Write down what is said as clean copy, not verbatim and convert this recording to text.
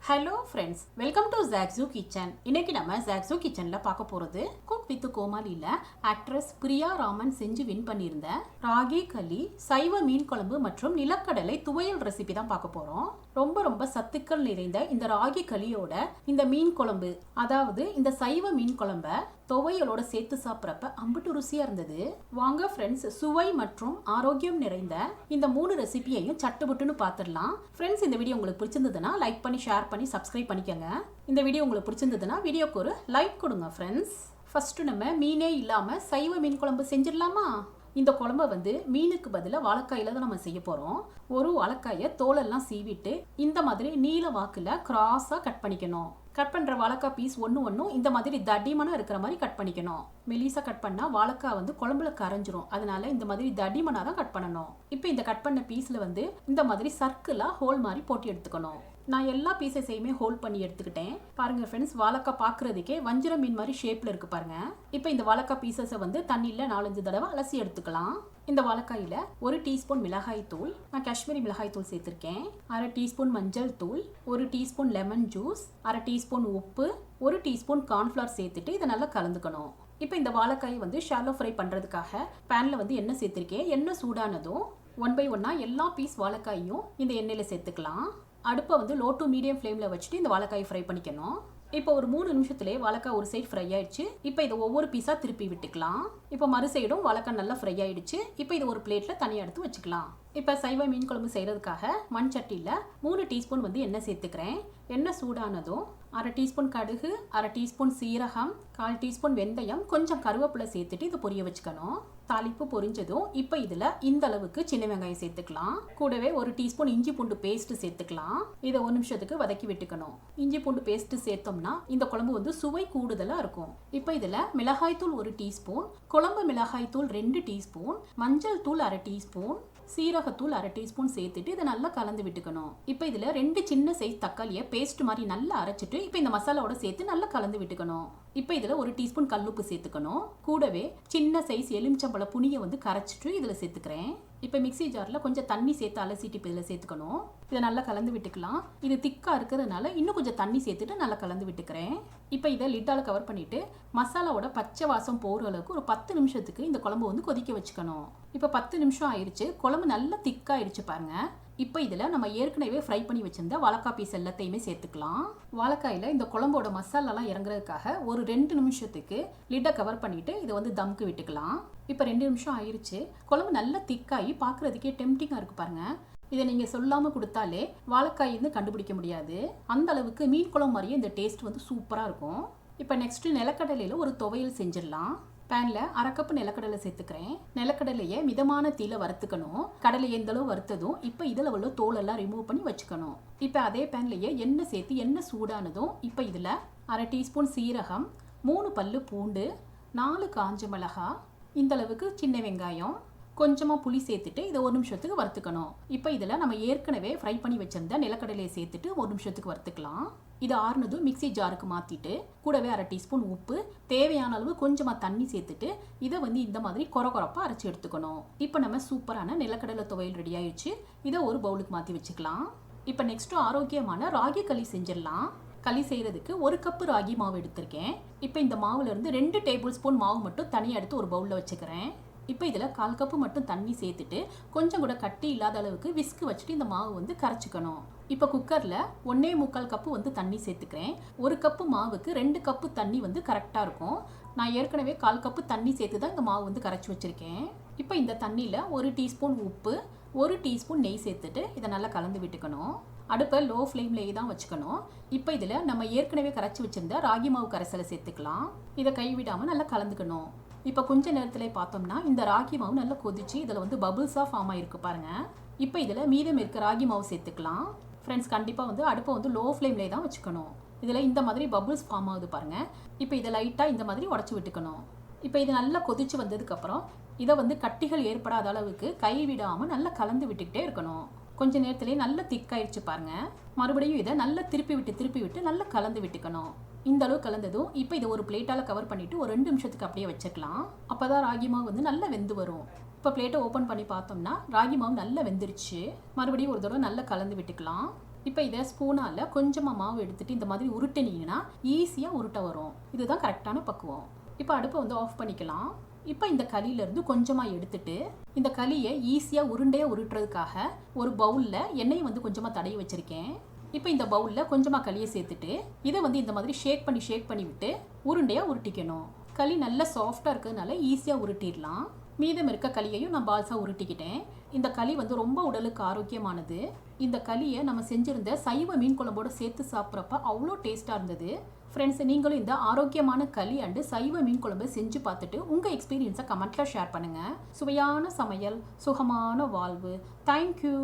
Hello friends, welcome to ஜாக்ஸூ kitchen. இன்னைக்கு நம்ம ஜாக்ஸூ கிச்சனில் பார்க்க போகிறது குக் வித் கோமாளியில் ஆக்ட்ரஸ் பிரியா ராமன் செஞ்சு வின் பண்ணியிருந்த ராகி களி, சைவ மீன் குழம்பு மற்றும் நிலக்கடலை துவையல் ரெசிபி தான் பார்க்க போகிறோம். ரொம்ப ரொம்ப சத்துக்கள் நிறைந்த இந்த ராகி களியோட இந்த மீன் குழம்பு, அதாவது இந்த சைவ மீன் குழம்ப துவையலோட சேர்த்து சாப்பிட்றப்ப அம்புட்டு ருசியாக இருந்தது. வாங்க ஃப்ரெண்ட்ஸ், சுவை மற்றும் ஆரோக்கியம் நிறைந்த இந்த 3 ரெசிபியையும் சட்டுபுட்டுன்னு பார்த்துடலாம். ஃப்ரெண்ட்ஸ், இந்த வீடியோ உங்களுக்கு பிடிச்சிருந்ததுன்னா லைக் பண்ணி ஷேர் பண்ணி சப்ஸ்கிரைப் பண்ணிக்கோங்க. இந்த வீடியோ உங்களுக்கு பிடிச்சிருந்ததுன்னா வீடியோக்கு ஒரு லைக் கொடுங்க ஃப்ரெண்ட்ஸ். ஃபர்ஸ்ட் நம்ம மீனே இல்லாமல் சைவ மீன் குழம்பு செஞ்சிடலாமா? இந்த குழம்பை மீனுக்கு பதிலாக வாழைக்காயில தான் நம்ம செய்ய போகிறோம். ஒரு வாழைக்காயை தோலெல்லாம் சீவிட்டு இந்த மாதிரி நீல வாக்கில் கிராஸாக கட் பண்ணிக்கணும். கட் பண்ணுற வாழைக்காய் பீஸ் ஒன்றும் இந்த மாதிரி தடிமனாக இருக்கிற மாதிரி கட் பண்ணிக்கணும். மெலிசாக கட் பண்ணால் வாழைக்காய் குழம்புல கரைஞ்சிரும். அதனால இந்த மாதிரி தடிமனாக தான் கட் பண்ணணும். இப்போ இந்த கட் பண்ண பீஸில் இந்த மாதிரி சர்க்கிளாக ஹோல் மாதிரி போட்டு எடுத்துக்கணும். நான் எல்லா பீசஸையுமே ஹோல்ட் பண்ணி எடுத்துக்கிட்டேன். பாருங்க ஃப்ரெண்ட்ஸ், வாழைக்காய் பார்க்குறதுக்கே வஞ்சிர மீன் மாதிரி ஷேப்பில் இருக்குது பாருங்க. இப்போ இந்த வாழைக்காய் பீசஸை தண்ணியில் 4-5 தடவை அலசி எடுத்துக்கலாம். இந்த வாழைக்காயில் 1 டீஸ்பூன் மிளகாய் தூள், நான் காஷ்மீரி மிளகாய் தூள் சேர்த்துருக்கேன். 1/2 டீஸ்பூன் மஞ்சள் தூள், 1 டீஸ்பூன் லெமன் ஜூஸ், 1/2 டீஸ்பூன் உப்பு, 1 டீஸ்பூன் கார்ன்ஃப்ளவர் சேர்த்துட்டு இதை நல்லா கலந்துக்கணும். இப்போ இந்த வாழைக்காயை ஷாலோ ஃப்ரை பண்ணுறதுக்காக பேனில் எண்ணெய் சேர்த்துருக்கேன். எண்ணெய் சூடானதும் 1 by 1 எல்லா பீஸ் வாழைக்காயும் இந்த எண்ணெயில் சேர்த்துக்கலாம். அடுப்பை லோ டு மீடியம் ஃப்ளேமில் வச்சுட்டு இந்த வாழைக்காயை ஃப்ரை பண்ணிக்கணும். இப்போ ஒரு 3 நிமிஷத்துலேயே வாழைக்காய் ஒரு சைடு ஃப்ரை ஆயிடுச்சு. இப்போ இதை ஒவ்வொரு பீஸாக திருப்பி விட்டுக்கலாம். இப்போ மறு சைடும் வாழைக்காய் நல்லா ஃப்ரை ஆயிடுச்சு. இப்போ இது ஒரு பிளேட்டில் தனியாக எடுத்து வச்சுக்கலாம். இப்போ சைவ மீன் குழம்பு செய்கிறதுக்காக மண் சட்டியில் 3 டீஸ்பூன் எண்ணெய் சேர்த்துக்கிறேன். எண்ணெய் சூடானதும் 1/2 டீஸ்பூன் கடுகு, 1/2 டீஸ்பூன் சீரகம், 1/4 டீஸ்பூன் வெந்தயம், கொஞ்சம் கருவேப்பிலை சேர்த்துட்டு இதை பொரிய வச்சுக்கணும். தாளிப்பு பொரிஞ்சதும் இப்போ இதில் இந்த அளவுக்கு சின்ன வெங்காயம் சேர்த்துக்கலாம். கூடவே 1 டீஸ்பூன் இஞ்சி பூண்டு பேஸ்ட் சேர்த்துக்கலாம். இதை 1 நிமிஷத்துக்கு வதக்கி விட்டுக்கணும். இஞ்சி பூண்டு பேஸ்ட் சேர்த்தோம்னா இந்த குழம்பு சுவை கூடுதலாக இருக்கும். இப்போ இதில் மிளகாய்த்தூள் 1 டீஸ்பூன், குழம்பு மிளகாய்த்தூள் 2 டீஸ்பூன், மஞ்சள் தூள் 1/2 டீஸ்பூன், சீரகத்தூள் 1/2 டீஸ்பூன் சேர்த்துட்டு இதை நல்லா கலந்து விட்டுக்கணும். இப்போ இதில் 2 சின்ன சைஸ் தக்காளியை பேஸ்ட் மாதிரி நல்லா அரைச்சிட்டு இப்போ இந்த மசாலாவோட சேர்த்து நல்லா கலந்து விட்டுக்கணும். இப்போ இதில் 1 டீஸ்பூன் கல்லுப்பு சேர்த்துக்கணும். கூடவே சின்ன சைஸ் எலுமிச்சம்பழ புனியை கரைச்சிட்டு இதில் சேர்த்துக்கிறேன். இப்போ மிக்சி ஜாரில் கொஞ்சம் தண்ணி சேர்த்து அலசிட்டு இப்போ இதில் சேர்த்துக்கணும். இதை நல்லா கலந்து விட்டுக்கலாம். இது திக்காக இருக்கிறதுனால இன்னும் கொஞ்சம் தண்ணி சேர்த்துட்டு நல்லா கலந்து விட்டுக்கிறேன். இப்போ இதை லிட்டால் கவர் பண்ணிவிட்டு மசாலாவோட பச்சை வாசம் போகிற அளவுக்கு ஒரு 10 நிமிஷத்துக்கு இந்த குழம்பு கொதிக்க வச்சுக்கணும். இப்போ 10 நிமிஷம் ஆயிடுச்சு. குழம்பு நல்லா திக்காயிடுச்சு பாருங்க. இப்போ இதில் நம்ம ஏற்கனவே ஃப்ரை பண்ணி வச்சிருந்த வாழைக்காய் பீஸ் எல்லாத்தையுமே சேர்த்துக்கலாம். வாழைக்காயில் இந்த குழம்போட மசாலாலாம் இறங்குறதுக்காக ஒரு 2 நிமிஷத்துக்கு லிட்டை கவர் பண்ணிவிட்டு இதை தம்க்கு விட்டுக்கலாம். இப்போ 2 நிமிஷம் ஆயிடுச்சு. குழம்பு நல்லா திக்காகி பார்க்குறதுக்கே டெம்டிங்காக இருக்குது பாருங்கள். இதை நீங்கள் சொல்லாமல் கொடுத்தாலே வாழைக்காயின்னு கண்டுபிடிக்க முடியாது. அந்த அளவுக்கு மீன் குழம்பு மாதிரியே இந்த டேஸ்ட் சூப்பராக இருக்கும். இப்போ நெக்ஸ்ட்டு நிலக்கடலையில் ஒரு துவையல் செஞ்சிடலாம். பேனில் 1/2 கப் நிலக்கடலை சேர்த்துக்கிறேன். நிலக்கடலையை மிதமான தீயில வறுத்துக்கணும். கடலை எந்த அளவு வறுத்ததும் இப்போ இதில் உள்ள தோலெல்லாம் ரிமூவ் பண்ணி வச்சுக்கணும். இப்போ அதே பேன்லேயே எண்ணெய் சேர்த்து எண்ணெய் சூடானதும் இப்போ இதில் 1/2 டீஸ்பூன் சீரகம், 3 பல்லு பூண்டு, 4 காஞ்ச மிளகாய், இந்த அளவுக்கு சின்ன வெங்காயம், கொஞ்சமாக புளி சேர்த்துட்டு இதை 1 நிமிஷத்துக்கு வறுத்துக்கணும். இப்போ இதில் நம்ம ஏற்கனவே ஃப்ரை பண்ணி வச்சிருந்த நிலக்கடலையை சேர்த்துட்டு 1 நிமிஷத்துக்கு வறுத்துக்கலாம். இது ஆறுனதும் மிக்சி ஜாருக்கு மாற்றிட்டு கூடவே 1/2 டீஸ்பூன் உப்பு, தேவையான அளவு கொஞ்சமாக தண்ணி சேர்த்துட்டு இதை இந்த மாதிரி கொரப்பாக அரைச்சி எடுத்துக்கணும். இப்போ நம்ம சூப்பரான நிலக்கடலை துவையல் ரெடி ஆயிடுச்சு. இதை ஒரு பவுலுக்கு மாற்றி வச்சுக்கலாம். இப்போ நெக்ஸ்ட்டு ஆரோக்கியமான ராகி களி செஞ்சிடலாம். களி செய்கிறதுக்கு 1 கப்பு ராகி மாவு எடுத்திருக்கேன். இப்போ இந்த மாவுலேருந்து 2 டேபிள் ஸ்பூன் மாவு மட்டும் தனியாக எடுத்து ஒரு பவுலில் வச்சுக்கிறேன். இப்போ இதில் 1/4 கப்பு மட்டும் தண்ணி சேர்த்துட்டு கொஞ்சம் கூட கட்டி இல்லாத அளவுக்கு விஸ்கு வச்சுட்டு இந்த மாவு கரைச்சிக்கணும். இப்போ குக்கரில் 1.25 கப்பு தண்ணி சேர்த்துக்கிறேன். 1 கப்பு மாவுக்கு 2 கப்பு தண்ணி கரெக்டாக இருக்கும். நான் ஏற்கனவே 1/4 கப்பு தண்ணி சேர்த்து தான் இந்த மாவு கரைச்சி வச்சுருக்கேன். இப்போ இந்த தண்ணியில் 1 டீஸ்பூன் உப்பு, 1 டீஸ்பூன் நெய் சேர்த்துட்டு இதை நல்லா கலந்து விட்டுக்கணும். அடுப்பை லோ ஃப்ளேம்லேயே தான் வச்சுக்கணும். இப்போ இதில் நம்ம ஏற்கனவே கரைச்சி வச்சுருந்த ராகி மாவு கரைசலை சேர்த்துக்கலாம். இதை கைவிடாமல் நல்லா கலந்துக்கணும். இப்போ கொஞ்ச நேரத்தில் பார்த்தோம்னா இந்த ராகி மாவு நல்லா கொதிச்சு இதில் பபுள்ஸாக ஃபார்ம் ஆகிருக்கு பாருங்கள். இப்போ இதில் மீதம் இருக்க ராகி மாவு சேர்த்துக்கலாம். ஃப்ரெண்ட்ஸ், கண்டிப்பாக அடுப்பை லோ ஃப்ளேம்லேயே தான் வச்சுக்கணும். இதில் இந்த மாதிரி பபுள்ஸ் ஃபார்ம் ஆகுது பாருங்கள். இப்போ இதை லைட்டாக இந்த மாதிரி உடச்சி விட்டுக்கணும். இப்போ இது நல்லா கொதிச்சு வந்ததுக்கப்புறம் இதை கட்டிகள் ஏற்படாத அளவுக்கு கை விடாமல் நல்லா கலந்து விட்டுக்கிட்டே இருக்கணும். கொஞ்ச நேரத்துலேயே நல்லா திக்காயிடுச்சு பாருங்கள். மறுபடியும் இதை நல்லா திருப்பி விட்டு நல்லா கலந்து விட்டுக்கணும். இந்த அளவு கலந்ததும் இப்போ இதை ஒரு பிளேட்டால் கவர் பண்ணிவிட்டு ஒரு 2 நிமிஷத்துக்கு அப்படியே வச்சுக்கலாம். அப்போ தான் ராகி மாவு நல்லா வெந்து வரும். இப்போ பிளேட்டை ஓப்பன் பண்ணி பார்த்தோம்னா ராகி மாவு நல்லா வெந்துருச்சு. மறுபடியும் ஒரு தடவை நல்லா கலந்து விட்டுக்கலாம். இப்போ இதை ஸ்பூனால் கொஞ்சமாக மாவு எடுத்துகிட்டு இந்த மாதிரி உருட்டினீங்கன்னா ஈஸியாக உருட்ட வரும். இதுதான் கரெக்டான பக்குவம். இப்போ அடுப்பை வந்து ஆஃப் பண்ணிக்கலாம். இப்போ இந்த களியிலேருந்து கொஞ்சமாக எடுத்துட்டு இந்த களியை ஈஸியாக உருண்டையாக உருட்டுறதுக்காக ஒரு பவுலில் எண்ணெயை வந்து கொஞ்சமாக தடவி வச்சுருக்கேன். இப்போ இந்த பவுலில் கொஞ்சமாக களியை சேர்த்துட்டு இதை வந்து இந்த மாதிரி ஷேக் பண்ணி விட்டு உருண்டையாக உருட்டிக்கணும். களி நல்லா சாஃப்டாக இருக்கிறதுனால ஈஸியாக உருட்டிடலாம். மீதம் இருக்க களியையும் நான் பால்ஸாக உருட்டிக்கிட்டேன். இந்த களி வந்து ரொம்ப உடலுக்கு ஆரோக்கியமானது. இந்த களியை நம்ம செஞ்சுருந்த சைவ மீன் குழம்போடு சேர்த்து சாப்பிட்றப்ப அவ்வளோ டேஸ்ட்டாக இருந்தது. ஃப்ரெண்ட்ஸ், நீங்களும் இந்த ஆரோக்கியமான களி அண்டு சைவ மீன் குழம்பு செஞ்சு பார்த்துட்டு உங்கள் எக்ஸ்பீரியன்ஸை கமெண்ட்டில் ஷேர் பண்ணுங்கள். சுவையான சமையல், சுகமான வாழ்வு. தேங்க்யூ.